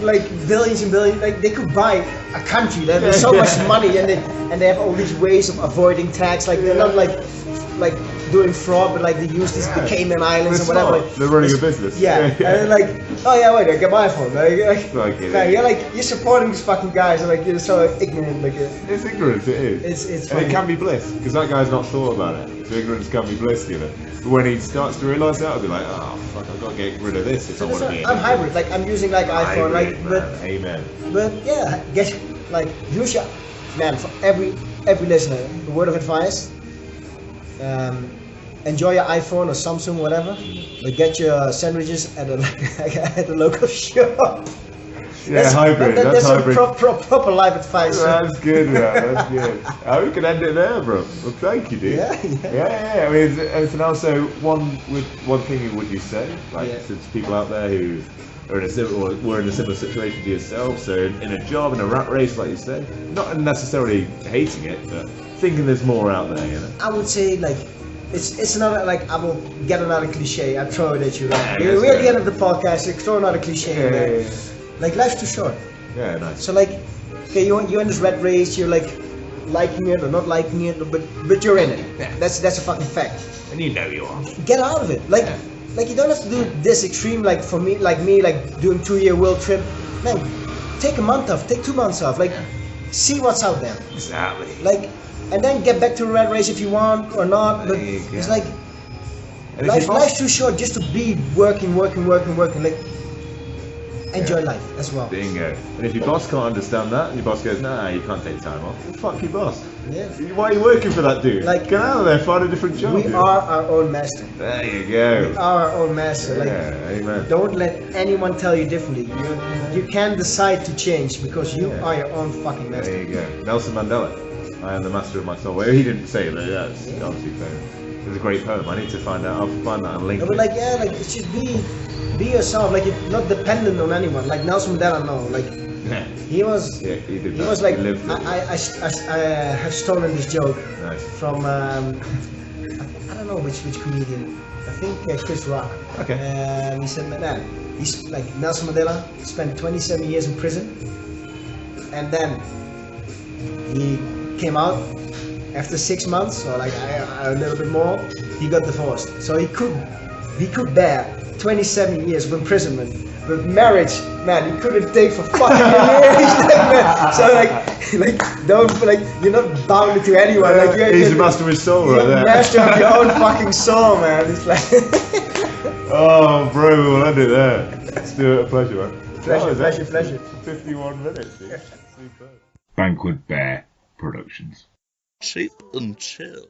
billions and billions, like they could buy a country. There's so much money, and they have all these ways of avoiding tax. Like they're not like doing fraud, but like they use the Cayman Islands or whatever. Like, they're running a business. Yeah, and they're like, oh yeah, wait, I get my iPhone. You're supporting these fucking guys, and like you're so ignorant. Like it's ignorance. It is. It's and it can be bliss because that guy's not thought about it. So ignorance can be bliss, you know. But when he starts to realise that, I'll be like, oh fuck, I've got to get rid of this if I want to be. I'm hybrid. Like I'm using like iPhone, hybrid, like but amen. But yeah, use your man for every listener. A word of advice. Enjoy your iPhone or Samsung, whatever, but get your sandwiches at a local shop. Yeah, hybrid. That's hybrid. Proper life advice. That's good, man. That's good. We can end it there, bro. Well, thank you, dude. Yeah. I mean, anything else? So, one thing would you say, to people out there who are were in a similar situation to yourself? So, in a job, in a rat race, like you said, not necessarily hating it, but thinking there's more out there. You know. I would say it's another I will get another cliche. I throw it at you. We're at the end of the podcast. So throw another cliche in there. Like life's too short. Yeah, nice. So okay, you're in this rat race. You're liking it or not liking it, but you're in it. Yeah. That's a fucking fact. And you know you are. Get out of it. Like you don't have to do this extreme. Like for me, doing 2-year world trip. Man, take a month off. Take 2 months off. See what's out there. Exactly. And then get back to the rat race if you want or not. But it's like life's too short just to be working. Like enjoy life as well. Bingo. And if your boss can't understand that, and your boss goes, nah, you can't take time off, well, fuck your boss. Yeah. Why are you working for that dude? Like, get out of there, find a different job. We are our own master. There you go. We are our own master. Yeah, amen. Don't let anyone tell you differently. You can decide to change because you are your own fucking master. There you go. Nelson Mandela. I am the master of my soul. Well, he didn't say it, but that's obviously famous. It was a great poem. I need to find out. I'll find that and link No, but it. it's just be yourself. Like, you're not dependent on anyone. Like Nelson Mandela, no. Like, he was. Yeah, he did. He that. was like, He lived it. I have stolen this joke Nice. from I don't know which comedian. I think Chris Rock. Okay. He said, man, he's like Nelson Mandela spent 27 years in prison, and then he came out after 6 months, or like a little bit more. He got divorced, so he could bear 27 years of imprisonment. But marriage, man, he couldn't take for fucking years. So don't you're not bound to anyone. Like, he's the master of his soul, right there. Master of your own fucking soul, man. It's like. Oh, bro, we'll end it there. Stuart, a pleasure, man. Pleasure. 51 minutes. Dude. Superb. Bankwood Bear Productions. Cheap and chill.